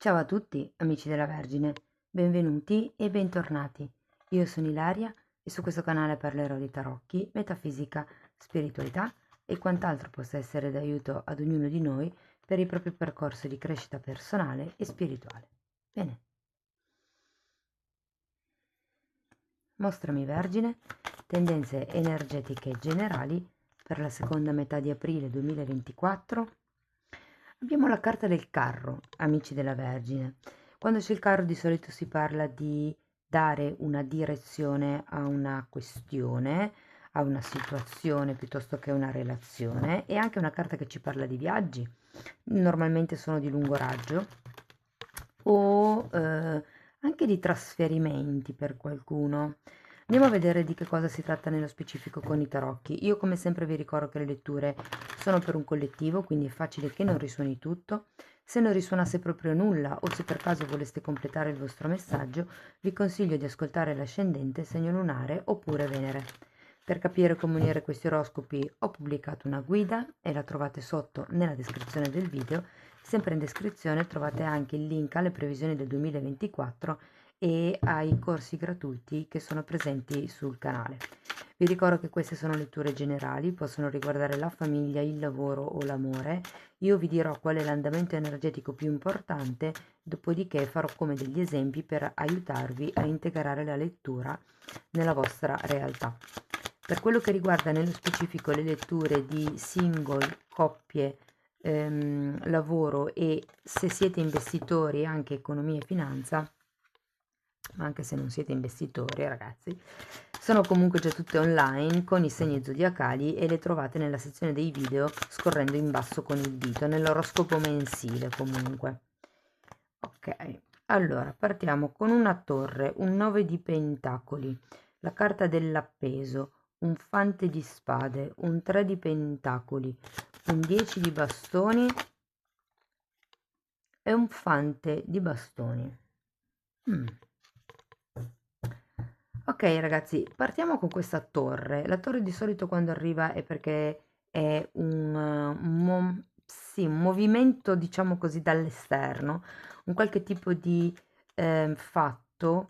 Ciao a tutti, amici della Vergine, benvenuti e bentornati. Io sono Ilaria e su questo canale parlerò di tarocchi, metafisica, spiritualità e quant'altro possa essere d'aiuto ad ognuno di noi per il proprio percorso di crescita personale e spirituale. Bene, mostrami Vergine, tendenze energetiche generali per la seconda metà di aprile 2024. Abbiamo la carta del carro, amici della Vergine. Quando c'è il carro di solito si parla di dare una direzione a una questione, a una situazione piuttosto che a una relazione. È anche una carta che ci parla di viaggi, normalmente sono di lungo raggio, o anche di trasferimenti per qualcuno. Andiamo a vedere di che cosa si tratta nello specifico con i tarocchi. Io come sempre vi ricordo che le letture sono per un collettivo, quindi è facile che non risuoni tutto. Se non risuonasse proprio nulla o se per caso voleste completare il vostro messaggio, vi consiglio di ascoltare l'ascendente, segno lunare oppure Venere. Per capire come unire questi oroscopi ho pubblicato una guida e la trovate sotto nella descrizione del video. Sempre in descrizione trovate anche il link alle previsioni del 2024 e ai corsi gratuiti che sono presenti sul canale. Vi ricordo che queste sono letture generali, possono riguardare la famiglia, il lavoro o l'amore. Io vi dirò qual è l'andamento energetico più importante, dopodiché farò come degli esempi per aiutarvi a integrare la lettura nella vostra realtà. Per quello che riguarda nello specifico le letture di single, coppie, lavoro e se siete investitori anche economia e finanza, ma anche se non siete investitori ragazzi, sono comunque già tutte online con i segni zodiacali e le trovate nella sezione dei video scorrendo in basso con il dito, nell'oroscopo mensile comunque. Ok, allora partiamo con una torre, un 9 di pentacoli, la carta dell'appeso, un fante di spade, un 3 di pentacoli, un 10 di bastoni e un fante di bastoni. Ok ragazzi, partiamo con questa torre. La torre di solito quando arriva è perché è sì, un movimento, diciamo così, dall'esterno, un qualche tipo di fatto,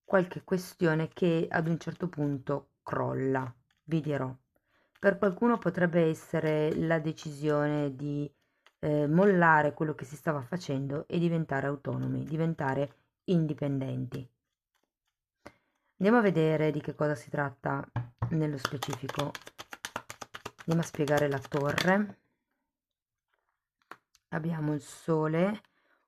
qualche questione che ad un certo punto crolla. Vi dirò. Per qualcuno potrebbe essere la decisione di mollare quello che si stava facendo e diventare autonomi, diventare indipendenti. Andiamo a vedere di che cosa si tratta nello specifico. Andiamo a spiegare la torre. Abbiamo il sole,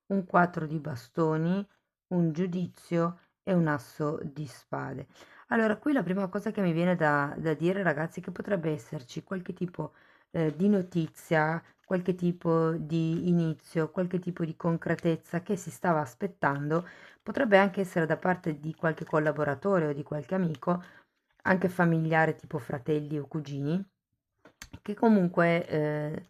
un 4 di bastoni, un giudizio e un asso di spade. Allora, qui la prima cosa che mi viene da dire, ragazzi, è che potrebbe esserci qualche tipo di notizia, qualche tipo di inizio, qualche tipo di concretezza che si stava aspettando. Potrebbe anche essere da parte di qualche collaboratore o di qualche amico, anche familiare, tipo fratelli o cugini, che comunque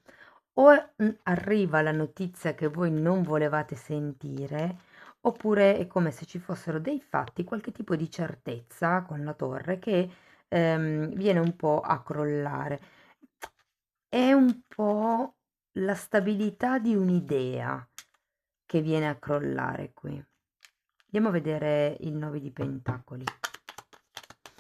o arriva la notizia che voi non volevate sentire, oppure è come se ci fossero dei fatti, qualche tipo di certezza con la torre che viene un po' a crollare. È un po' la stabilità di un'idea che viene a crollare qui. Andiamo a vedere il 9 di pentacoli.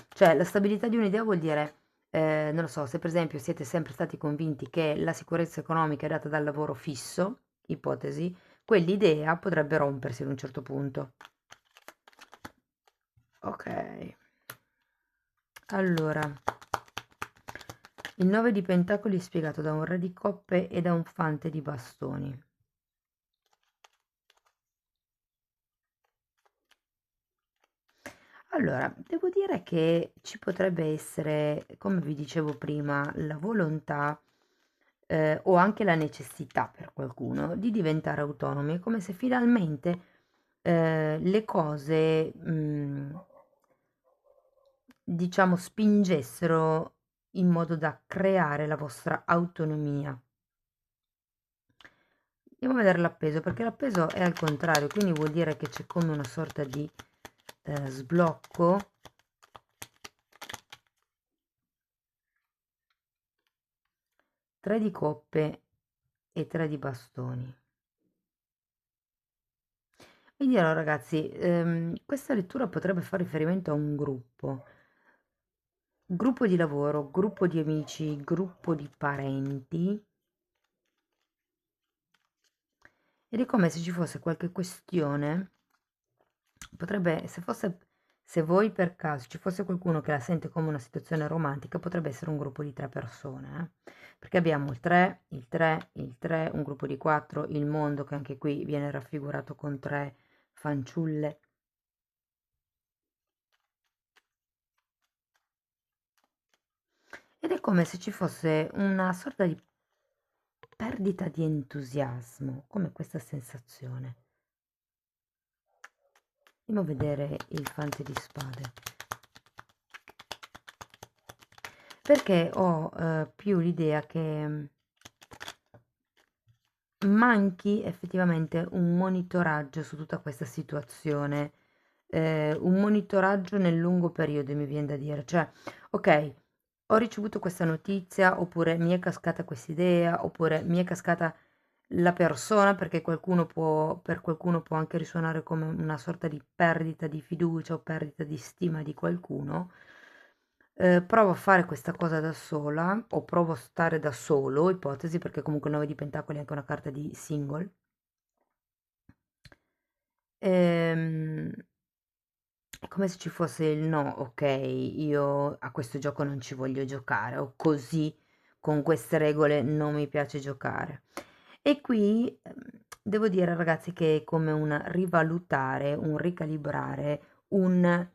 Cioè, la stabilità di un'idea vuol dire, non lo so, se per esempio siete sempre stati convinti che la sicurezza economica è data dal lavoro fisso, ipotesi, quell'idea potrebbe rompersi ad un certo punto. Ok, allora, il 9 di pentacoli è spiegato da un re di coppe e da un fante di bastoni. Allora, devo dire che ci potrebbe essere, come vi dicevo prima, la volontà o anche la necessità per qualcuno di diventare autonomi, è come se finalmente le cose, diciamo, spingessero in modo da creare la vostra autonomia. Andiamo a vedere l'appeso, perché l'appeso è al contrario, quindi vuol dire che c'è come una sorta di sblocco. 3 di coppe e 3 di bastoni. E dirò ragazzi, questa lettura potrebbe fare riferimento a un gruppo di lavoro, gruppo di amici, gruppo di parenti, ed è come se ci fosse qualche questione, potrebbe, se voi per caso ci fosse qualcuno che la sente come una situazione romantica, potrebbe essere un gruppo di 3 persone, perché abbiamo il 3, il 3, il 3, un gruppo di 4, il mondo che anche qui viene raffigurato con 3 fanciulle. Ed è come se ci fosse una sorta di perdita di entusiasmo, come questa sensazione. Andiamo a vedere il fante di spade. Perché ho più l'idea che manchi effettivamente un monitoraggio su tutta questa situazione, un monitoraggio nel lungo periodo, mi viene da dire. Cioè, ok, ho ricevuto questa notizia, oppure mi è cascata questa idea, oppure mi è cascata la persona, perché per qualcuno può anche risuonare come una sorta di perdita di fiducia o perdita di stima di qualcuno. Provo a fare questa cosa da sola, o provo a stare da solo, ipotesi, perché comunque il 9 di pentacoli è anche una carta di single. Ehm, è come se ci fosse il no, ok, io a questo gioco non ci voglio giocare, o così, con queste regole non mi piace giocare. E qui devo dire ragazzi che è come un rivalutare, un ricalibrare, un...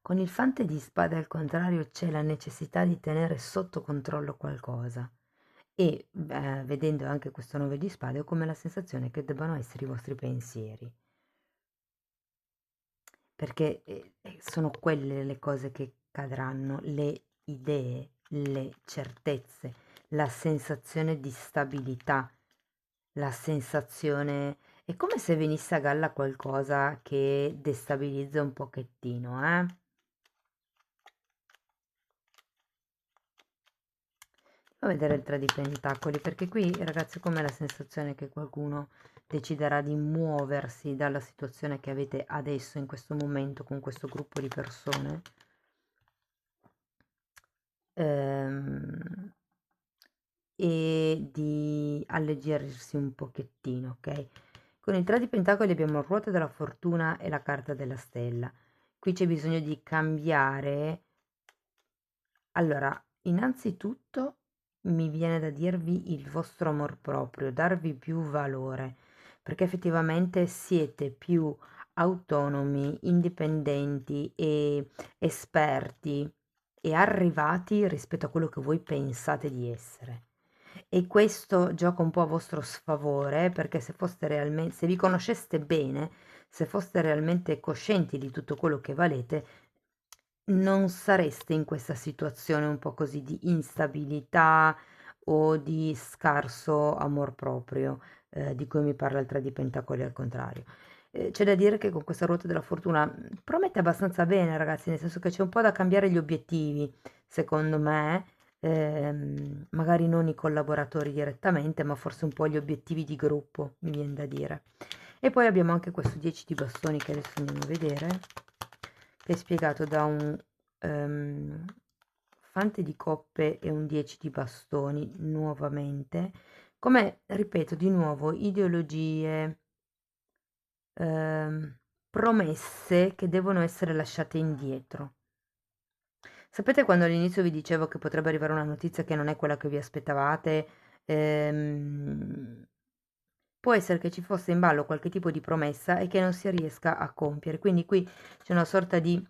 Con il fante di spade al contrario c'è la necessità di tenere sotto controllo qualcosa, e vedendo anche questo 9 di spade ho come la sensazione che debbano essere i vostri pensieri, perché sono quelle le cose che cadranno, le idee, le certezze, la sensazione di stabilità, la sensazione... È come se venisse a galla qualcosa che destabilizza un pochettino, eh? A vedere il 3 di pentacoli, perché qui ragazzi com'è la sensazione che qualcuno deciderà di muoversi dalla situazione che avete adesso in questo momento con questo gruppo di persone, ehm, e di alleggerirsi un pochettino, ok? Con il 3 di pentacoli abbiamo il ruota della fortuna e la carta della stella. Qui c'è bisogno di cambiare. Allora, innanzitutto mi viene da dirvi il vostro amor proprio, darvi più valore, perché effettivamente siete più autonomi, indipendenti e esperti e arrivati rispetto a quello che voi pensate di essere. E questo gioca un po' a vostro sfavore, perché se foste realmente, se vi conosceste bene, se foste realmente coscienti di tutto quello che valete, non sareste in questa situazione un po' così di instabilità o di scarso amor proprio, di cui mi parla il 3 di pentacoli al contrario. C'è da dire che con questa ruota della fortuna promette abbastanza bene, ragazzi, nel senso che c'è un po' da cambiare gli obiettivi, secondo me, magari non i collaboratori direttamente, ma forse un po' gli obiettivi di gruppo, mi viene da dire. E poi abbiamo anche questo 10 di bastoni che adesso andiamo a vedere, che è spiegato da un fante di coppe e un 10 di bastoni nuovamente, come ripeto di nuovo, ideologie, ehm, promesse che devono essere lasciate indietro. Sapete quando all'inizio vi dicevo che potrebbe arrivare una notizia che non è quella che vi aspettavate? Ehm, Può essere che ci fosse in ballo qualche tipo di promessa e che non si riesca a compiere. Quindi qui c'è una sorta di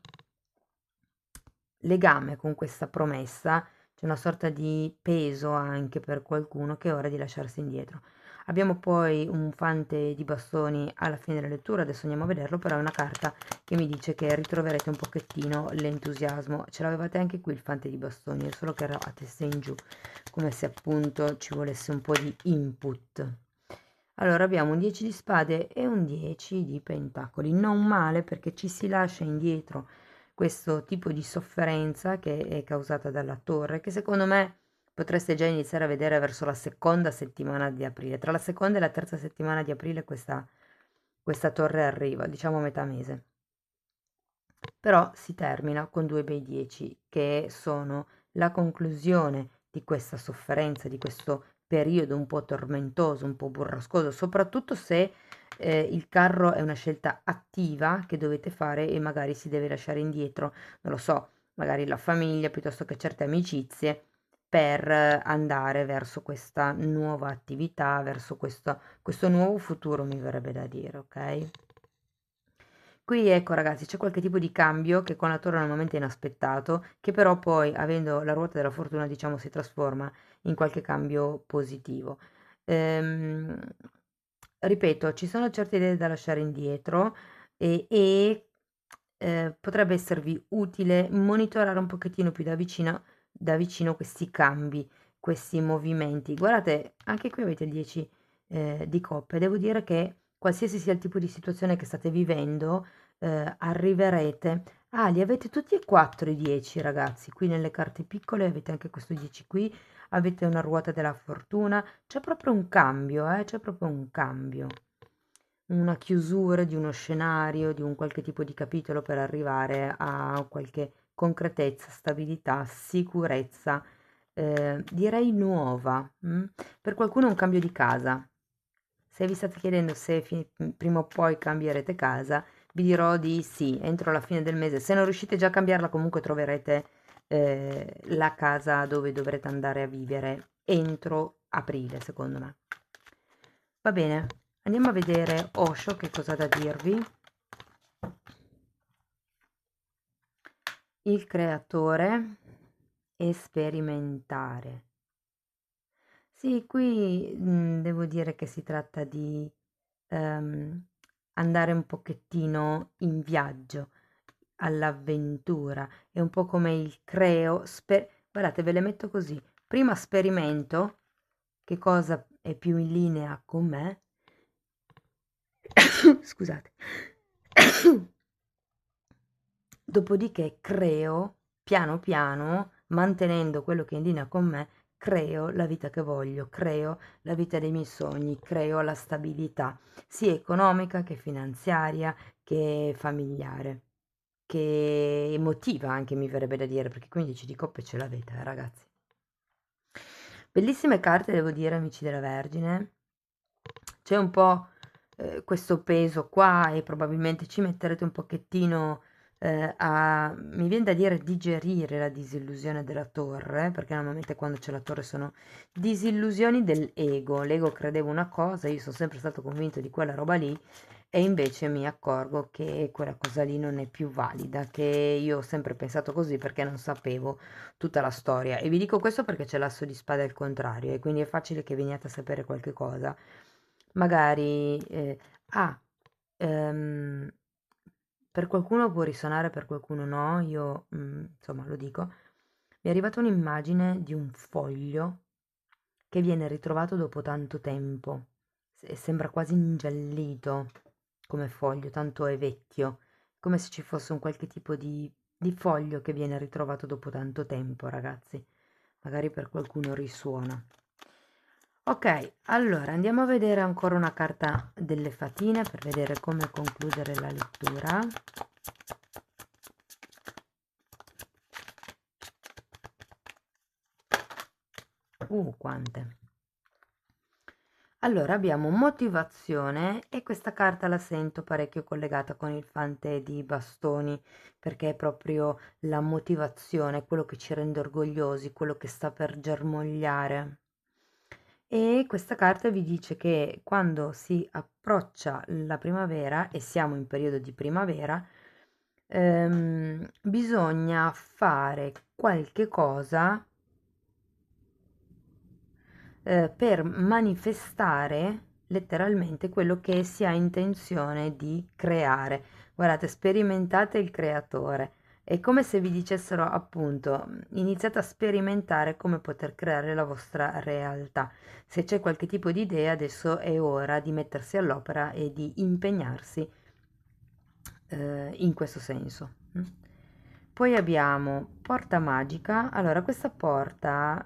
legame con questa promessa, c'è una sorta di peso anche per qualcuno che è ora di lasciarsi indietro. Abbiamo poi un fante di bastoni alla fine della lettura, adesso andiamo a vederlo, però è una carta che mi dice che ritroverete un pochettino l'entusiasmo. Ce l'avevate anche qui il fante di bastoni, è solo che era a testa in giù, come se appunto ci volesse un po' di input. Allora abbiamo un 10 di spade e un 10 di pentacoli, non male perché ci si lascia indietro questo tipo di sofferenza che è causata dalla torre, che secondo me potreste già iniziare a vedere verso la seconda settimana di aprile. Tra la seconda e la terza settimana di aprile questa torre arriva, diciamo a metà mese. Però si termina con 2 bei 10 che sono la conclusione di questa sofferenza, di questo periodo un po' tormentoso, un po' burrascoso, soprattutto se il carro è una scelta attiva che dovete fare e magari si deve lasciare indietro, non lo so, magari la famiglia piuttosto che certe amicizie per andare verso questa nuova attività, verso questo nuovo futuro, mi verrebbe da dire, ok? Qui ecco ragazzi, c'è qualche tipo di cambio che con la torre normalmente è inaspettato, che però poi, avendo la ruota della fortuna, diciamo, si trasforma in qualche cambio positivo. Ehm, ripeto, ci sono certe idee da lasciare indietro e potrebbe esservi utile monitorare un pochettino più da vicino questi cambi, questi movimenti. Guardate, anche qui avete il 10 di coppe. Devo dire che qualsiasi sia il tipo di situazione che state vivendo, arriverete. Ah, li avete tutti e 4 i 10 ragazzi. Qui nelle carte piccole avete anche questo 10 qui, avete una ruota della fortuna. C'è proprio un cambio, c'è proprio un cambio. Una chiusura di uno scenario, di un qualche tipo di capitolo per arrivare a qualche concretezza, stabilità, sicurezza, direi nuova. Per qualcuno è un cambio di casa. Se vi state chiedendo se prima o poi cambierete casa, vi dirò di sì, entro la fine del mese. Se non riuscite già a cambiarla, comunque troverete la casa dove dovrete andare a vivere entro aprile, secondo me. Va bene, andiamo a vedere Osho che cosa ha da dirvi. Il creatore e sperimentare. Sì, qui devo dire che si tratta di andare un pochettino in viaggio, all'avventura. È un po' come il creo. Guardate, ve le metto così. Prima sperimento che cosa è più in linea con me. Scusate. Dopodiché creo piano piano, mantenendo quello che è in linea con me, creo la vita che voglio, creo la vita dei miei sogni, creo la stabilità, sia economica che finanziaria che familiare, che emotiva anche mi verrebbe da dire, perché 15 di coppe ce l'avete, ragazzi. Bellissime carte, devo dire, amici della Vergine. C'è un po' questo peso qua e probabilmente ci metterete un pochettino mi viene da dire digerire la disillusione della torre, perché normalmente quando c'è la torre sono disillusioni dell'ego. L'ego credeva una cosa, io sono sempre stato convinto di quella roba lì e invece mi accorgo che quella cosa lì non è più valida, che io ho sempre pensato così perché non sapevo tutta la storia. E vi dico questo perché c'è l'asso di spade al contrario e quindi è facile che veniate a sapere qualche cosa. Magari, ah, ehm, per qualcuno può risuonare, per qualcuno no, io insomma lo dico. Mi è arrivata un'immagine di un foglio che viene ritrovato dopo tanto tempo e sembra quasi ingiallito come foglio, tanto è vecchio, come se ci fosse un qualche tipo di foglio che viene ritrovato dopo tanto tempo, ragazzi. Magari per qualcuno risuona. Ok, allora andiamo a vedere ancora una carta delle fatine per vedere come concludere la lettura. Quante. Allora abbiamo motivazione e questa carta la sento parecchio collegata con il fante di bastoni perché è proprio la motivazione, quello che ci rende orgogliosi, quello che sta per germogliare. E questa carta vi dice che quando si approccia la primavera e siamo in periodo di primavera, bisogna fare qualche cosa per manifestare letteralmente quello che si ha intenzione di creare. Guardate, sperimentate il creatore. È come se vi dicessero appunto, iniziate a sperimentare come poter creare la vostra realtà. Se c'è qualche tipo di idea, adesso è ora di mettersi all'opera e di impegnarsi in questo senso. Poi abbiamo porta magica. Allora, questa porta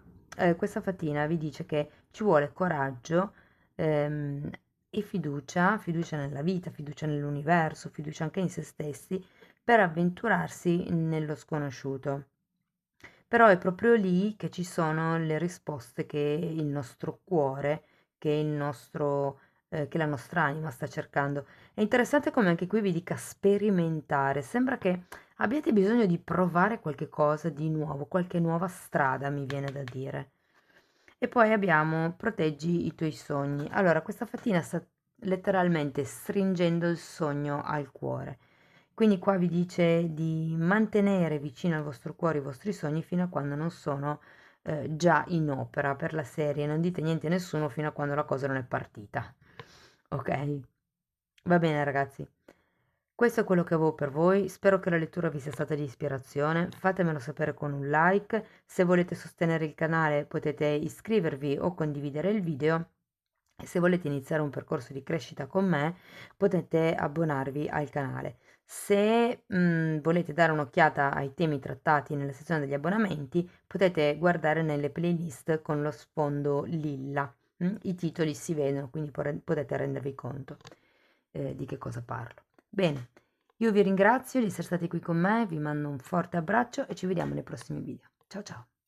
questa fatina vi dice che ci vuole coraggio e fiducia nella vita, fiducia nell'universo, fiducia anche in se stessi per avventurarsi nello sconosciuto. Però è proprio lì che ci sono le risposte che il nostro cuore, che la nostra anima sta cercando. È interessante come anche qui vi dica sperimentare. Sembra che abbiate bisogno di provare qualche cosa di nuovo, qualche nuova strada, mi viene da dire. E poi abbiamo proteggi i tuoi sogni. Allora, questa fatina sta letteralmente stringendo il sogno al cuore. Quindi qua vi dice di mantenere vicino al vostro cuore i vostri sogni fino a quando non sono già in opera per la serie. Non dite niente a nessuno fino a quando la cosa non è partita. Ok? Va bene ragazzi. Questo è quello che avevo per voi, spero che la lettura vi sia stata di ispirazione, fatemelo sapere con un like, se volete sostenere il canale potete iscrivervi o condividere il video e se volete iniziare un percorso di crescita con me potete abbonarvi al canale. Se volete dare un'occhiata ai temi trattati nella sezione degli abbonamenti potete guardare nelle playlist con lo sfondo lilla. I titoli si vedono, quindi potete rendervi conto di che cosa parlo. Bene, io vi ringrazio di essere stati qui con me, vi mando un forte abbraccio e ci vediamo nei prossimi video. Ciao ciao!